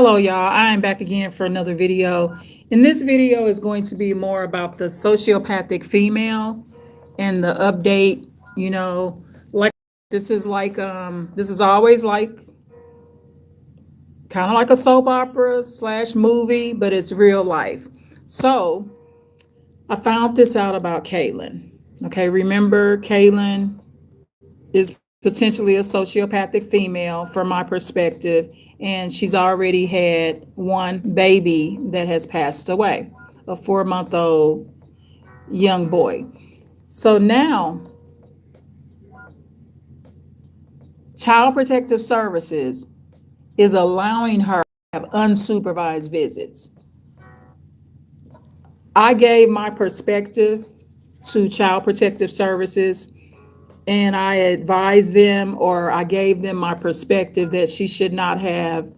Hello, y'all. I am back again for another video. And this video is going to be more about the sociopathic female and the update. You know, like this is always like kind of like a soap opera slash movie, but it's real life. So I found this out about Kaylin. Okay, remember Kaylin is potentially a sociopathic female from my perspective, and she's already had one baby that has passed away, a 4 month old young boy. So now, Child Protective Services is allowing her to have unsupervised visits. I gave my perspective to Child Protective Services and I advised them, or I gave them my perspective that she should not have,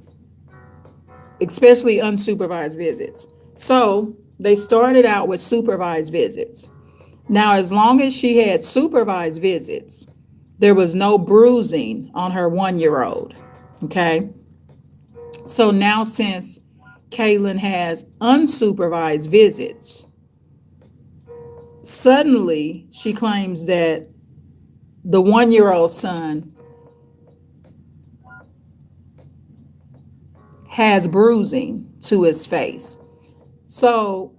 especially unsupervised visits. So they started out with supervised visits. Now, as long as she had supervised visits, there was no bruising on her 1 year old. Okay. So now, since Kaylin has unsupervised visits, suddenly she claims that the 1 year old son has bruising to his face. So,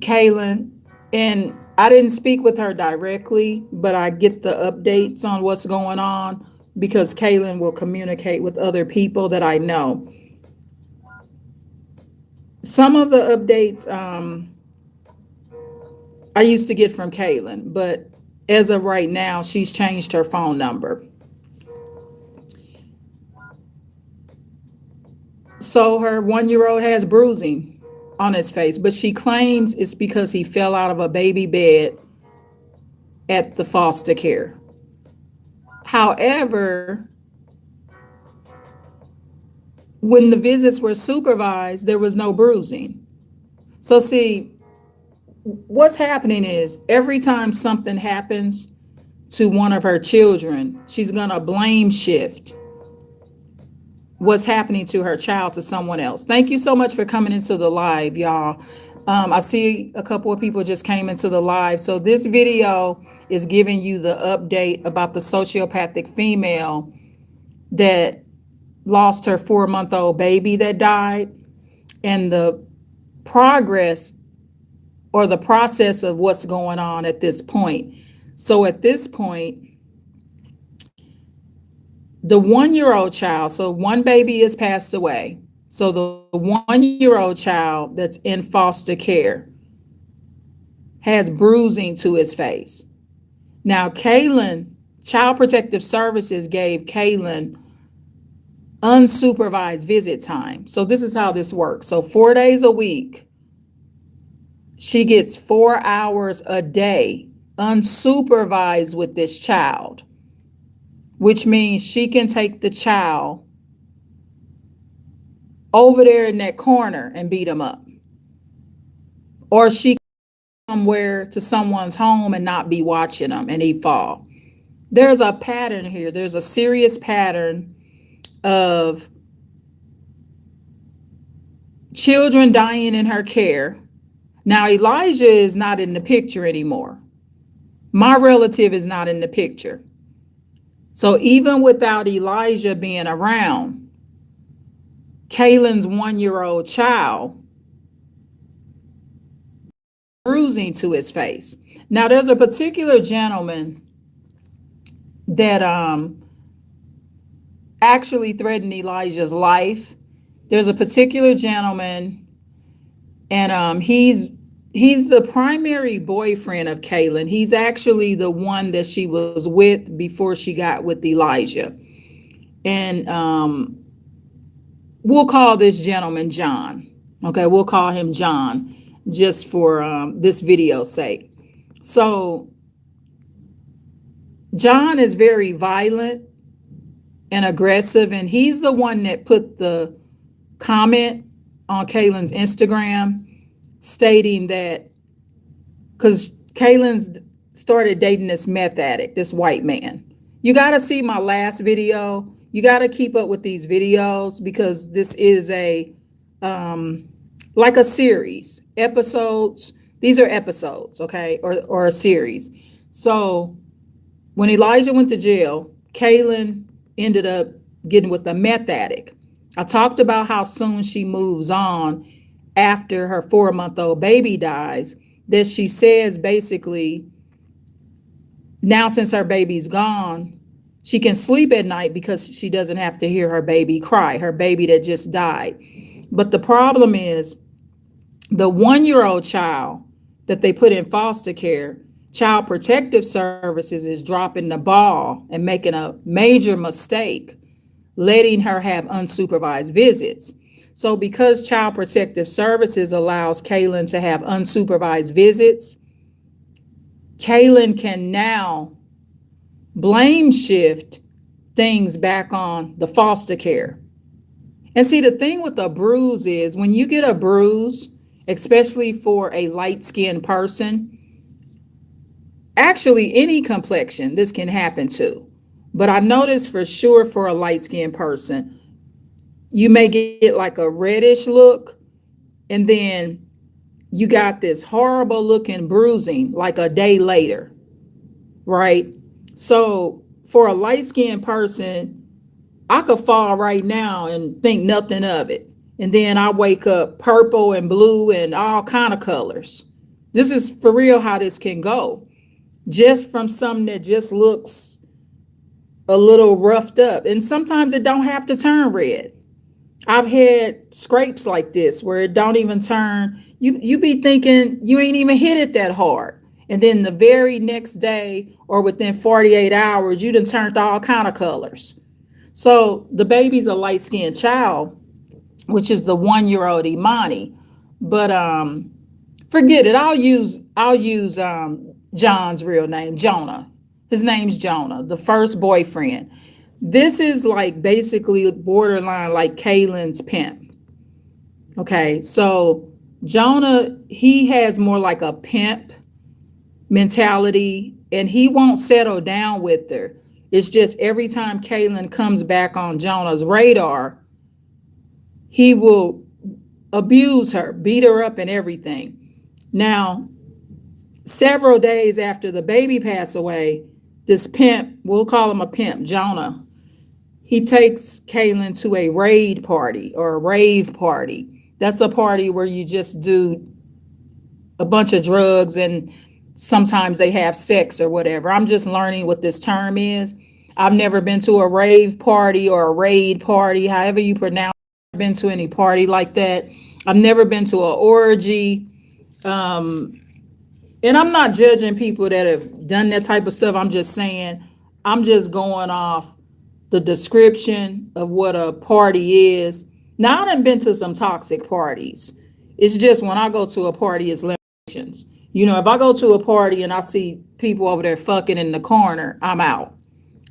Kaylin, and I didn't speak with her directly, but I get the updates on what's going on because Kaylin will communicate with other people that I know. Some of the updates I used to get from Kaylin, but as of right now, she's changed her phone number. So her 1 year old has bruising on his face, but she claims it's because he fell out of a baby bed at the foster care. However, when the visits were supervised, there was no bruising. So, see, what's happening is every time something happens to one of her children, she's going to blame shift what's happening to her child to someone else. Thank you so much for coming into the live, y'all. I see a couple of people just came into the live. So this video is giving you the update about the sociopathic female that lost her 4 month old baby that died, and the progress or the process of what's going on at this point. So at this point, the 1 year old child, so one baby has passed away. So the 1 year old child that's in foster care has bruising to his face. Now, Kaylin, Child Protective Services gave Kaylin unsupervised visit time. So this is how this works. So 4 days a week, she gets 4 hours a day unsupervised with this child, which means she can take the child over there in that corner and beat him up. Or she can go somewhere to someone's home and not be watching them and he fall. There's a pattern here. There's a serious pattern of children dying in her care. Now, Elijah is not in the picture anymore. My relative is not in the picture. So even without Elijah being around, Kaylin's 1 year old child bruising to his face. Now, there's a particular gentleman that actually threatened Elijah's life. There's a particular gentleman, and he's the primary boyfriend of Kaylin. He's actually the one that she was with before she got with Elijah. And we'll call this gentleman John. Okay, we'll call him John just for this video's sake. So John is very violent and aggressive, and he's the one that put the comment on Kaylin's Instagram stating that, because Kaylin's started dating this meth addict, this white man. You got to see my last video. you got to keep up with these videos because this is a like a series, episodes. These are episodes, okay, or a series. So when Elijah went to jail, Kaylin ended up getting with a meth addict. I talked about how soon she moves on after her 4-month-old baby dies, that she says basically, now since her baby's gone, she can sleep at night because she doesn't have to hear her baby cry, her baby that just died. But the problem is the 1-year-old child that they put in foster care, Child Protective Services is dropping the ball and making a major mistake, letting her have unsupervised visits. So because Child Protective Services allows Kaylin to have unsupervised visits, Kaylin can now blame shift things back on the foster care. And see, the thing with a bruise is when you get a bruise, especially for a light-skinned person, actually any complexion, this can happen to. But I noticed for sure for a light-skinned person, you may get like a reddish look, and then you got this horrible looking bruising like a day later, right? So for a light-skinned person, I could fall right now and think nothing of it. And then I wake up purple and blue and all kind of colors. This is for real how this can go. Just from something that just looks a little roughed up. And sometimes it don't have to turn red. I've had scrapes like this where it don't even turn. You be thinking you ain't even hit it that hard. And then the very next day or within 48 hours, you done turned all kind of colors. So the baby's a light-skinned child, which is the 1-year-old Imani. But forget it. I'll use John's real name, Jonah. His name's Jonah, the first boyfriend. This is like basically borderline like Kaylin's pimp. Okay, so Jonah, he has more like a pimp mentality, and he won't settle down with her. It's just every time Kaylin comes back on Jonah's radar, he will abuse her, beat her up and everything. Now, several days after the baby passed away, this pimp, we'll call him a pimp, Jonah, he takes Kaylin to a raid party or a rave party. That's a party where you just do a bunch of drugs and sometimes they have sex or whatever. I'm just learning what this term is. I've never been to a rave party or a raid party, however you pronounce it. I've been to any party like that. I've never been to an orgy. And I'm not judging people that have done that type of stuff. I'm just saying, I'm just going off the description of what a party is. Now, I done been to some toxic parties. It's just when I go to a party, it's limitations. You know, if I go to a party and I see people over there fucking in the corner, I'm out.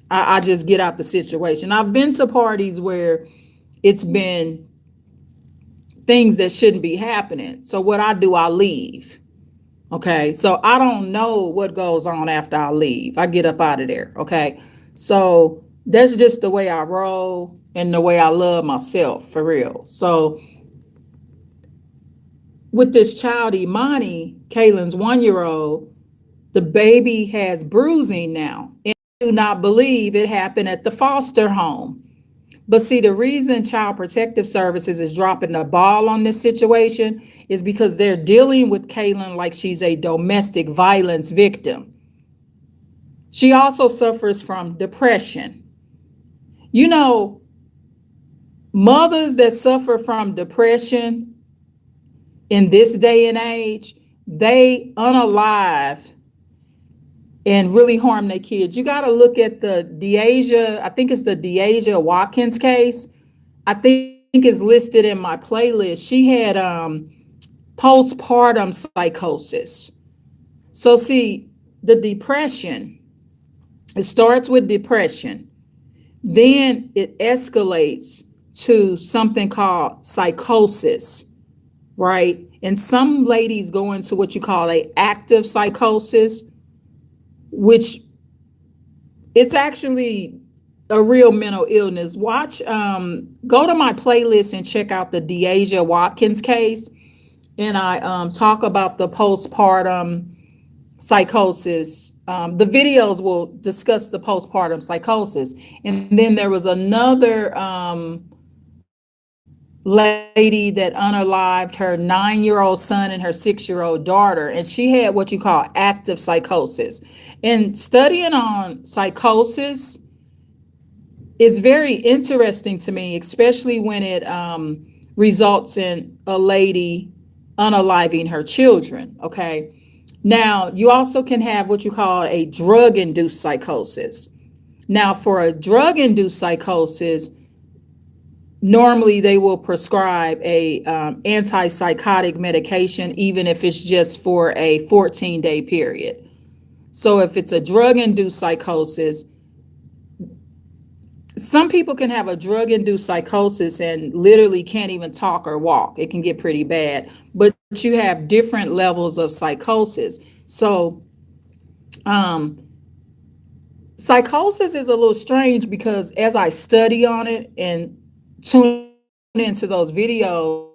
I just get out the situation. I've been to parties where it's been things that shouldn't be happening. So what I do, I leave. Okay, so I don't know what goes on after I leave. I get up out of there. Okay, so that's just the way I roll and the way I love myself, for real. So with this child, Imani, Kaylin's 1-year-old, the baby has bruising now. And I do not believe it happened at the foster home. But see, the reason Child Protective Services is dropping the ball on this situation is because they're dealing with Kaylin like she's a domestic violence victim. She also suffers from depression. You know, mothers that suffer from depression in this day and age, they unalive and really harm their kids. You got to look at the Deasia, I think it's the Deasia Watkins case. I think it's listed in my playlist. She had postpartum psychosis. So see, the depression, it starts with depression. Then it escalates to something called psychosis, right? And some ladies go into what you call a active psychosis, which it's actually a real mental illness. Watch, go to my playlist and check out the Deasia Watkins case. And I talk about the postpartum psychosis. The videos will discuss the postpartum psychosis. And then there was another lady that unalived her 9-year-old son and her 6-year-old daughter, and she had what you call active psychosis. And studying on psychosis is very interesting to me, especially when it results in a lady unaliving her children. Okay. Now, you also can have what you call a drug induced psychosis. Now, for a drug induced psychosis, normally they will prescribe a antipsychotic medication, even if it's just for a 14-day period. So if it's a drug induced psychosis, some people can have a drug induced psychosis and literally can't even talk or walk. It can get pretty bad, but you have different levels of psychosis. So psychosis is a little strange because as I study on it and tune into those videos,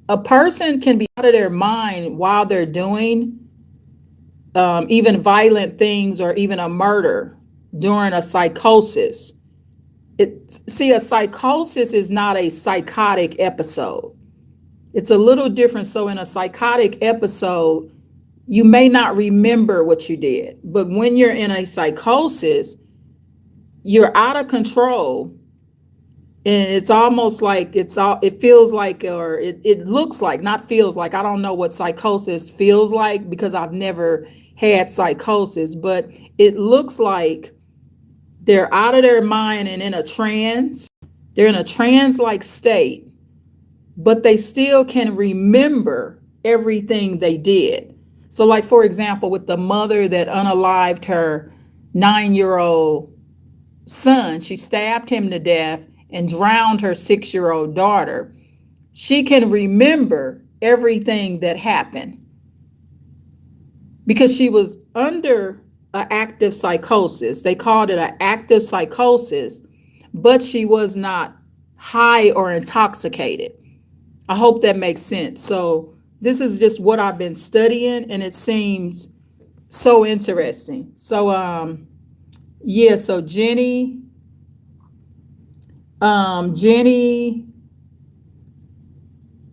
a person can be out of their mind while they're doing even violent things or even a murder during a psychosis. A psychosis is not a psychotic episode. It's a little different. So in a psychotic episode, you may not remember what you did, but when you're in a psychosis, you're out of control. And it's almost like it feels like, or it looks like, not feels like, I don't know what psychosis feels like because I've never had psychosis, but it looks like they're out of their mind and in a trance. They're in a trance-like state, but they still can remember everything they did. So like, for example, with the mother that unalived her 9-year-old son, she stabbed him to death and drowned her 6-year-old daughter. She can remember everything that happened because she was under an active psychosis. They called it an active psychosis, but she was not high or intoxicated. I hope that makes sense. So this is just what I've been studying, and it seems so interesting. So yeah, so Jenny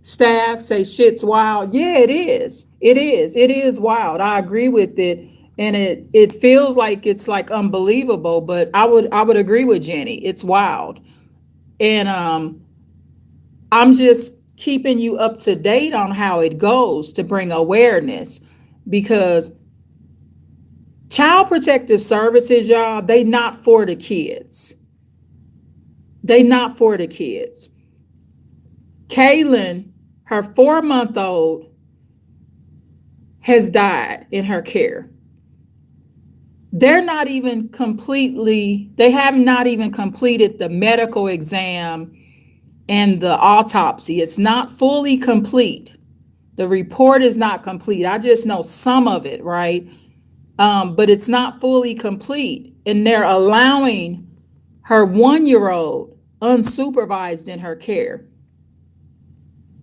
Staff say shit's wild. Yeah, it is. It is. It is wild. I agree with it. And it feels like it's like unbelievable, but I would agree with Jenny. It's wild. And I'm just keeping you up to date on how it goes to bring awareness, because child protective services, y'all, they not for the kids. They not for the kids. Kaylin, her 4-month-old, has died in her care. They have not even completed the medical exam and the autopsy. It's not fully complete. The report is not complete. I just know some of it, right? But it's not fully complete. And they're allowing her 1-year-old unsupervised in her care.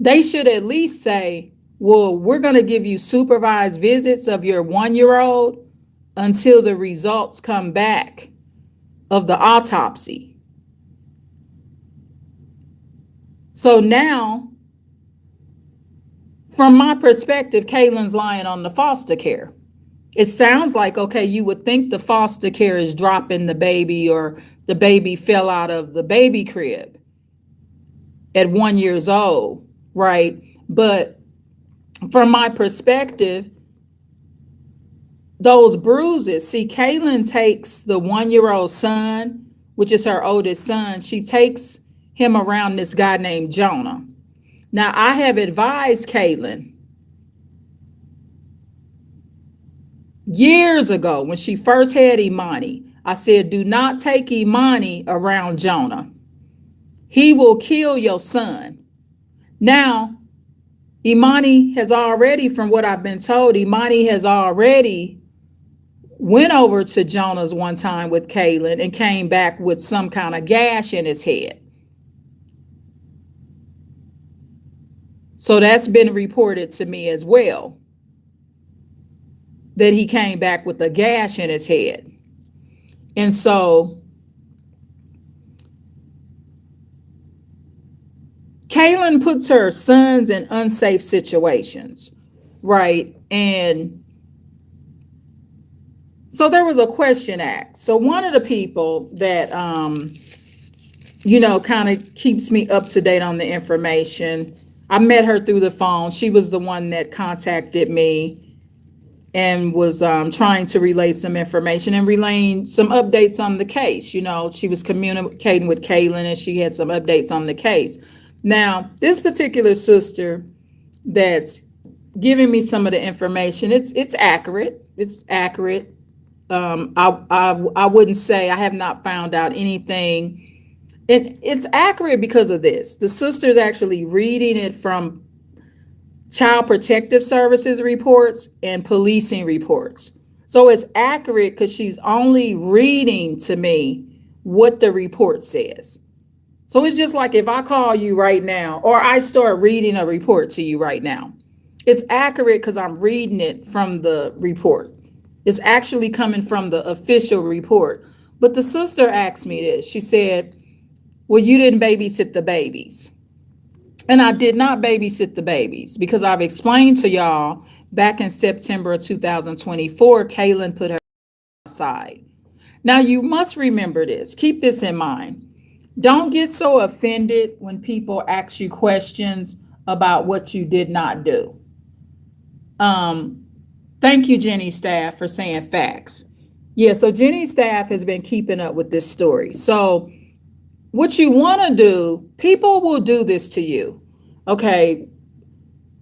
They should at least say, well, we're going to give you supervised visits of your 1-year-old until the results come back of the autopsy. So now, from my perspective, Kaylin's lying on the foster care. It sounds like, okay, you would think the foster care is dropping the baby, or the baby fell out of the baby crib at 1 year old, right? But from my perspective, those bruises, see, Kaylin takes the 1-year-old son, which is her oldest son, she takes him around this guy named Jonah. Now, I have advised Kaylin years ago when she first had Imani, I said, do not take Imani around Jonah. He will kill your son. Now, Imani has already, from what I've been told, Imani has already went over to Jonah's one time with Kaylin and came back with some kind of gash in his head. So that's been reported to me as well, that he came back with a gash in his head. And so Kaylin puts her sons in unsafe situations, right? And so there was a question asked. So one of the people that, kind of keeps me up to date on the information, I met her through the phone. She was the one that contacted me and was trying to relay some information and relaying some updates on the case. She was communicating with Kaylin and she had some updates on the case. Now, this particular sister that's giving me some of the information, it's accurate. It's accurate. I wouldn't say I have not found out anything. It's accurate because of this. The sister's actually reading it from Child Protective Services reports and policing reports. So it's accurate because she's only reading to me what the report says. So it's just like if I call you right now, or I start reading a report to you right now, it's accurate because I'm reading it from the report. It's actually coming from the official report. But the sister asked me this. She said, well, you didn't babysit the babies. And I did not babysit the babies because I've explained to y'all back in September of 2024, Kaylin put her aside. Now, you must remember this. Keep this in mind. Don't get so offended when people ask you questions about what you did not do. Thank you, Jenny's staff, for saying facts. Yeah, so Jenny's staff has been keeping up with this story. So what you want to do, people will do this to you. Okay.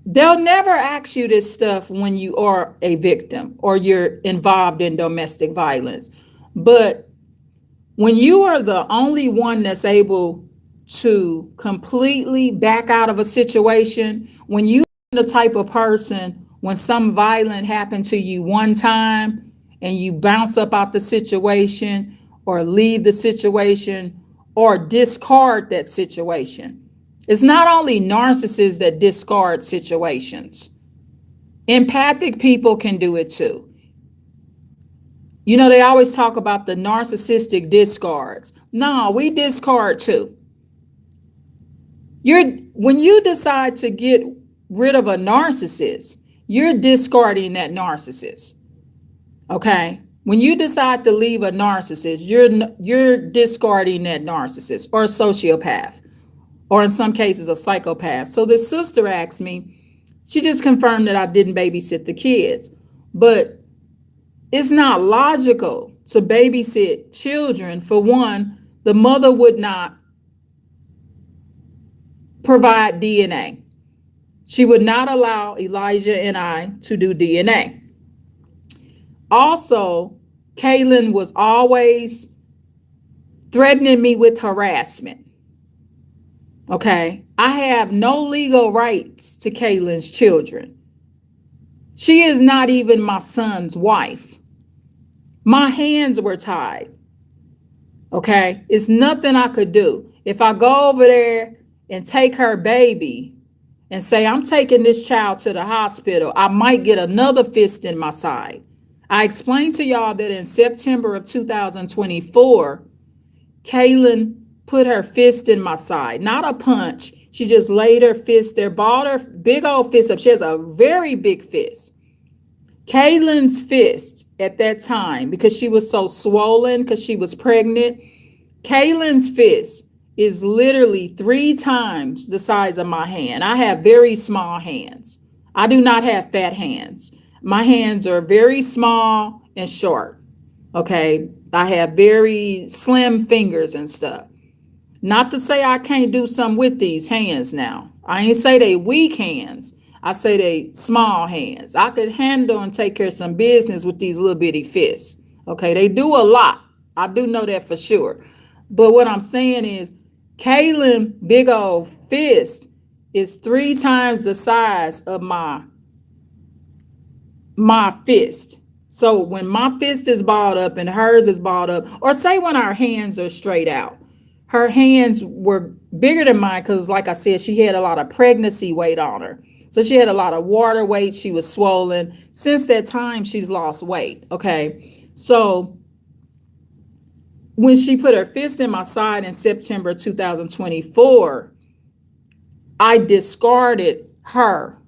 They'll never ask you this stuff when you are a victim or you're involved in domestic violence. But when you are the only one that's able to completely back out of a situation, when you're the type of person, when some violent happened to you one time and you bounce up out the situation or leave the situation or discard that situation. It's not only narcissists that discard situations. Empathic people can do it too. They always talk about the narcissistic discards. No, we discard too. When you decide to get rid of a narcissist, you're discarding that narcissist. Okay? When you decide to leave a narcissist, you're discarding that narcissist or a sociopath, or in some cases a psychopath. So this sister asked me, she just confirmed that I didn't babysit the kids. But it's not logical to babysit children. For one, the mother would not provide DNA. She would not allow Elijah and I to do DNA. Also, Kaylin was always threatening me with harassment. Okay. I have no legal rights to Kaylin's children. She is not even my son's wife. My hands were tied. Okay. It's nothing I could do. If I go over there and take her baby and say, I'm taking this child to the hospital, I might get another fist in my side. I explained to y'all that in September of 2024, Kaylin put her fist in my side, not a punch. She just laid her fist there, balled her big old fist up. She has a very big fist. Kaylin's fist at that time, because she was so swollen, because she was pregnant, Kaylin's fist is literally 3 times the size of my hand. I have very small hands. I do not have fat hands. My hands are very small and short. Okay. I have very slim fingers and stuff. Not to say I can't do something with these hands now. I ain't say they weak hands. I say they small hands. I could handle and take care of some business with these little bitty fists. Okay. They do a lot. I do know that for sure. But what I'm saying is Kaylin big old fist is 3 times the size of my fist. So when my fist is balled up and hers is balled up, or say when our hands are straight out, her hands were bigger than mine because, like I said, she had a lot of pregnancy weight on her. So she had a lot of water weight. She was swollen. Since that time, she's lost weight. Okay. So when she put her fist in my side in September 2024, I discarded her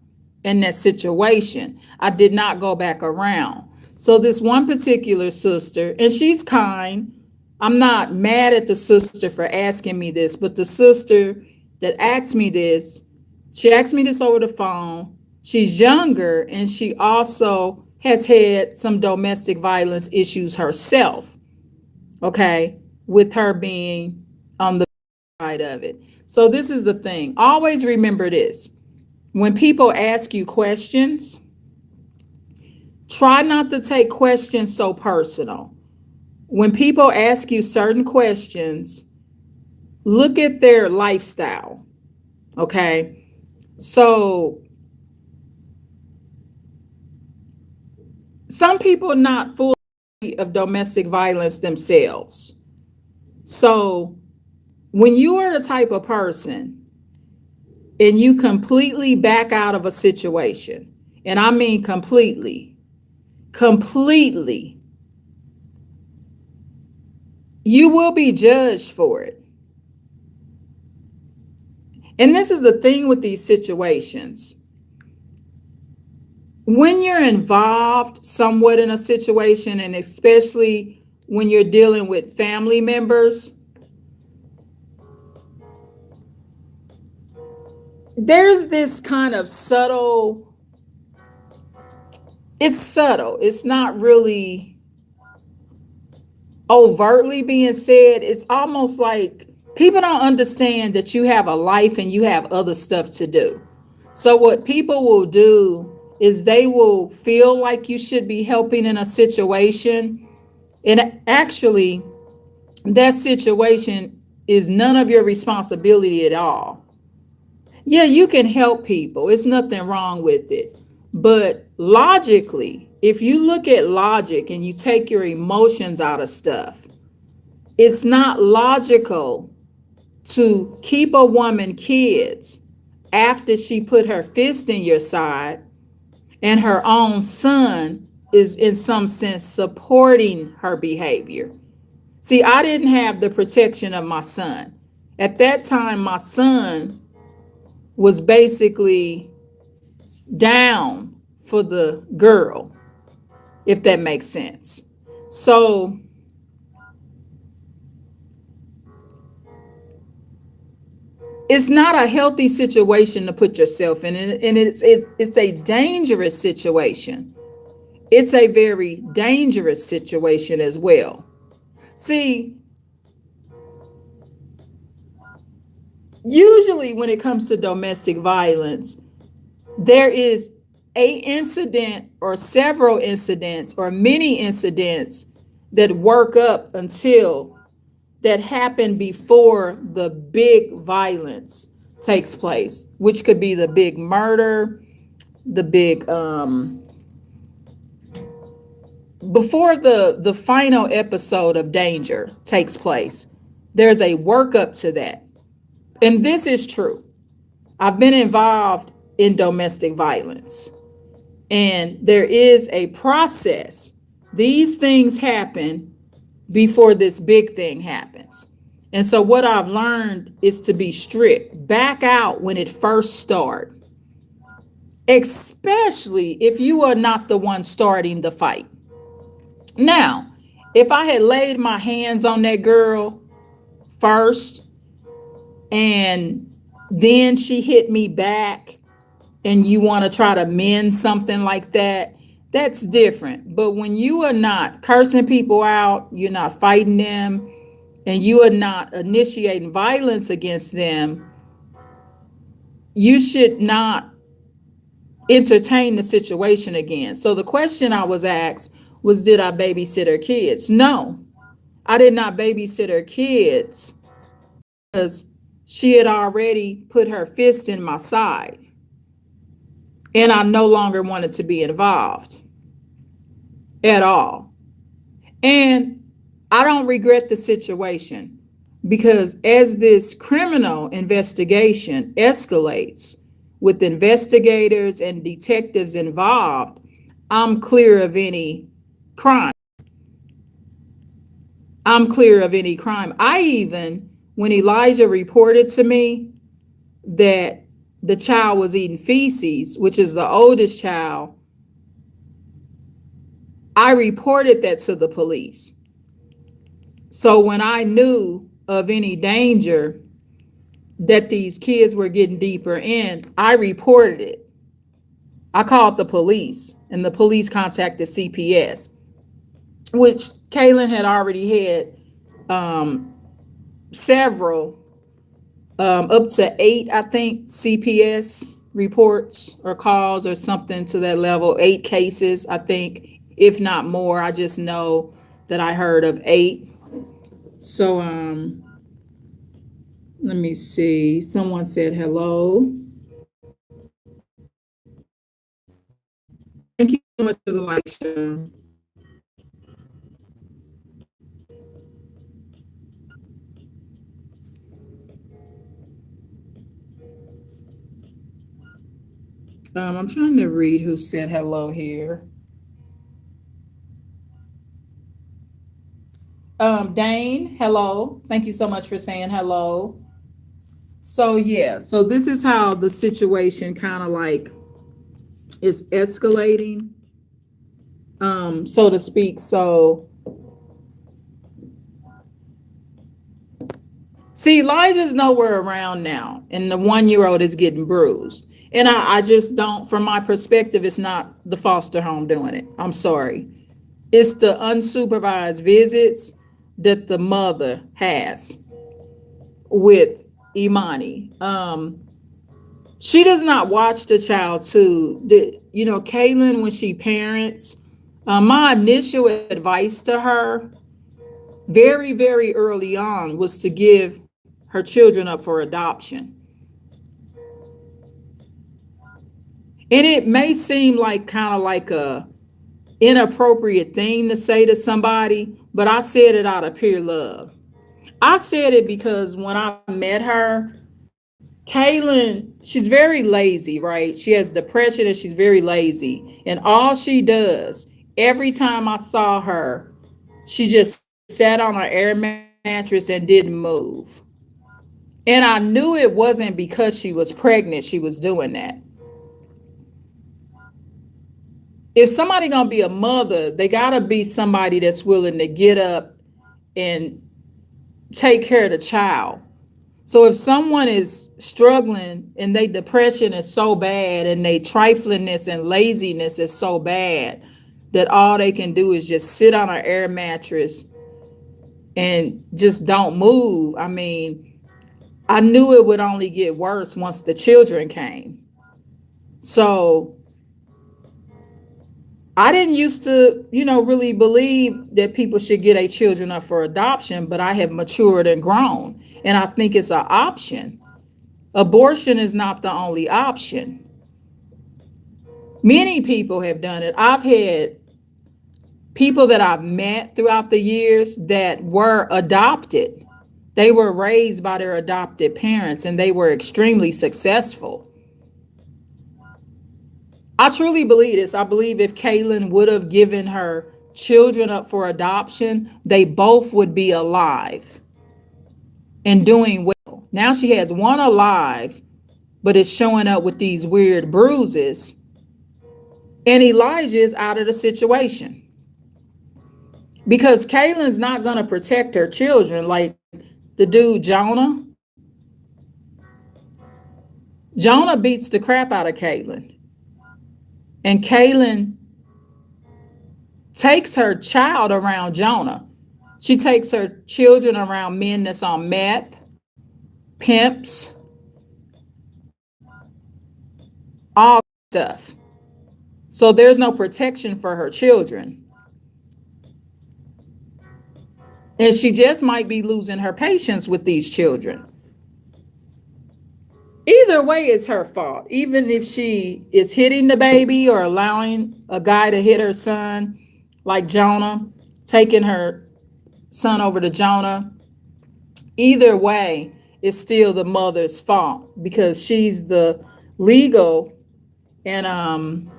in that situation. I did not go back around. So this one particular sister, and she's kind. I'm not mad at the sister for asking me this, but the sister that asked me this, she asked me this over the phone. She's younger and she also has had some domestic violence issues herself, okay, with her being on the side of it. So this is the thing. Always remember this. When people ask you questions, try not to take questions so personal. When people ask you certain questions, look at their lifestyle. Okay. So some people are not full of domestic violence themselves. So when you are the type of person and you completely back out of a situation, and I mean completely, you will be judged for it. And this is the thing with these situations. When you're involved somewhat in a situation, and especially when you're dealing with family members, there's this kind of it's subtle. It's not really overtly being said. It's almost like people don't understand that you have a life and you have other stuff to do. So what people will do is they will feel like you should be helping in a situation, and actually that situation is none of your responsibility at all. Yeah, you can help people. It's nothing wrong with it. But logically, if you look at logic and you take your emotions out of stuff, it's not logical to keep a woman kids after she put her fist in your side and her own son is in some sense supporting her behavior. See, I didn't have the protection of my son. At that time, my son was basically down for the girl, if that makes sense. So it's not a healthy situation to put yourself in, and it's a dangerous situation. It's a very dangerous situation as well. See, usually when it comes to domestic violence, there is a incident or several incidents or many incidents that work up until that happen before the big violence takes place, which could be the big murder, the big before the final episode of danger takes place. There's a workup to that. And this is true. I've been involved in domestic violence, and there is a process. These things happen before this big thing happens. And so what I've learned is to be strict. Back out when it first starts, especially if you are not the one starting the fight. Now, if I had laid my hands on that girl first and then she hit me back and you want to try to mend something like that, that's different. But when you are not cursing people out, you're not fighting them, and you are not initiating violence against them, you should not entertain the situation again. So the question I was asked was, did I babysit her kids? No, I did not babysit her kids because she had already put her fist in my side and I no longer wanted to be involved. at all. And I don't regret the situation because as this criminal investigation escalates with investigators and detectives involved, I'm clear of any crime. I'm clear of any crime. I even, when Elijah reported to me that the child was eating feces, which is the oldest child, I reported that to the police. So when I knew of any danger that these kids were getting deeper in, I reported it. I called the police, and the police contacted CPS, which Kaylin had already had um, several, up to 8, I think, CPS reports or calls or something to that level. 8 cases, I think, if not more. I just know that I heard of 8. So let me see. Someone said hello. Thank you so much for the like show. I'm trying to read who said hello here. Dane, hello. Thank you so much for saying hello. So yeah, so this is how the situation kind of like is escalating, so to speak. So see, Elijah's nowhere around now, and the 1 year old is getting bruised. And I just don't, from my perspective, it's not the foster home doing it. I'm sorry. It's the unsupervised visits that the mother has with Imani. She does not watch the child too. Kaylin, when she parents, my initial advice to her very, very early on was to give her children up for adoption. And it may seem like kind of like a inappropriate thing to say to somebody, but I said it out of pure love. I said it because when I met her, Kaylin, she's very lazy, right? She has depression and she's very lazy. And all she does, every time I saw her, she just sat on her air mattress and didn't move. And I knew it wasn't because she was pregnant she was doing that. If somebody gonna be a mother, they gotta be somebody that's willing to get up and take care of the child. So if someone is struggling and they depression is so bad and they triflingness and laziness is so bad that all they can do is just sit on an air mattress and just don't move, I mean, I knew it would only get worse once the children came. So I didn't used to, really believe that people should get their children up for adoption, but I have matured and grown. And I think it's an option. Abortion is not the only option. Many people have done it. I've had people that I've met throughout the years that were adopted. They were raised by their adopted parents and they were extremely successful. I truly believe this. I believe if Kaylin would have given her children up for adoption, they both would be alive and doing well. Now she has one alive, but is showing up with these weird bruises. And Elijah is out of the situation because Kaylin's not going to protect her children like the dude Jonah. Jonah beats the crap out of Kaylin. And Kaylin takes her child around Jonah. She takes her children around men that's on meth, pimps, all stuff. So there's no protection for her children. And she just might be losing her patience with these children. Either way, it's her fault. Even if she is hitting the baby or allowing a guy to hit her son, like Jonah, taking her son over to Jonah. Either way, it's still the mother's fault because she's the legal and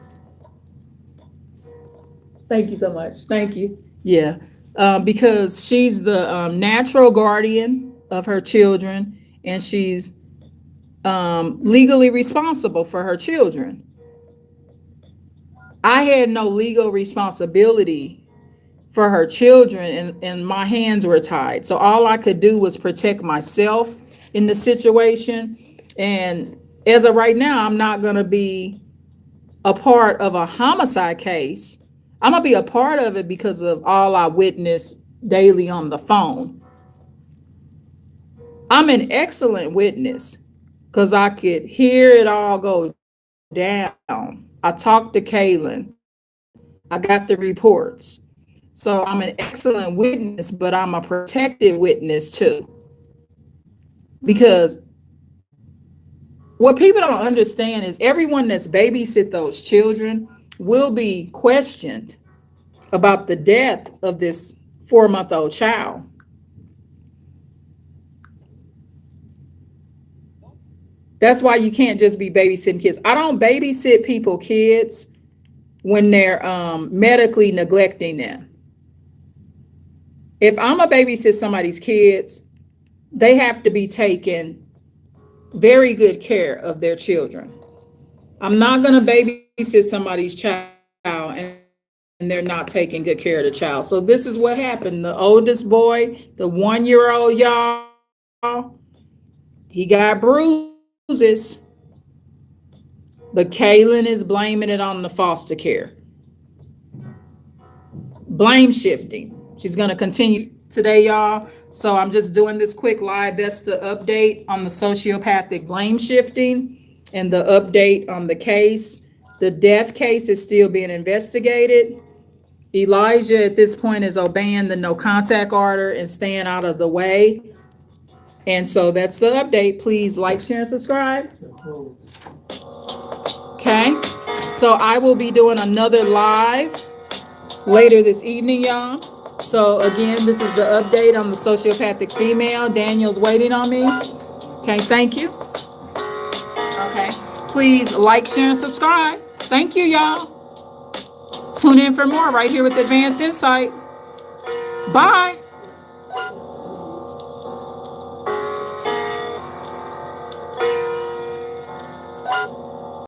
thank you so much. Thank you. Yeah. Because she's the natural guardian of her children and she's legally responsible for her children. I had no legal responsibility for her children and my hands were tied. So all I could do was protect myself in the situation. And as of right now, I'm not going to be a part of a homicide case. I'm going to be a part of it because of all I witness daily on the phone. I'm an excellent witness because I could hear it all go down. I talked to Kaylin. I got the reports. So I'm an excellent witness, but I'm a protective witness too. Because what people don't understand is everyone that's babysit those children will be questioned about the death of this 4-month-old child. That's why you can't just be babysitting kids. I don't babysit people kids when they're medically neglecting them. If I'm a babysit somebody's kids, they have to be taken very good care of their children. I'm not going to babysit somebody's child and they're not taking good care of the child. So this is what happened. The oldest boy, the 1-year-old, y'all, he got bruises. But Kaylin is blaming it on the foster care. Blame shifting. She's going to continue today, y'all. So I'm just doing this quick live. That's the update on the sociopathic blame shifting and the update on the case. The death case is still being investigated. Elijah at this point is obeying the no contact order and staying out of the way. And so that's the update. Please like, share, and subscribe. Okay. So I will be doing another live later this evening, y'all. So again, this is the update on the sociopathic female. Daniel's waiting on me. Okay, thank you. Okay, please like, share, and subscribe. Thank you, y'all. Tune in for more right here with Advanced Insight. Bye.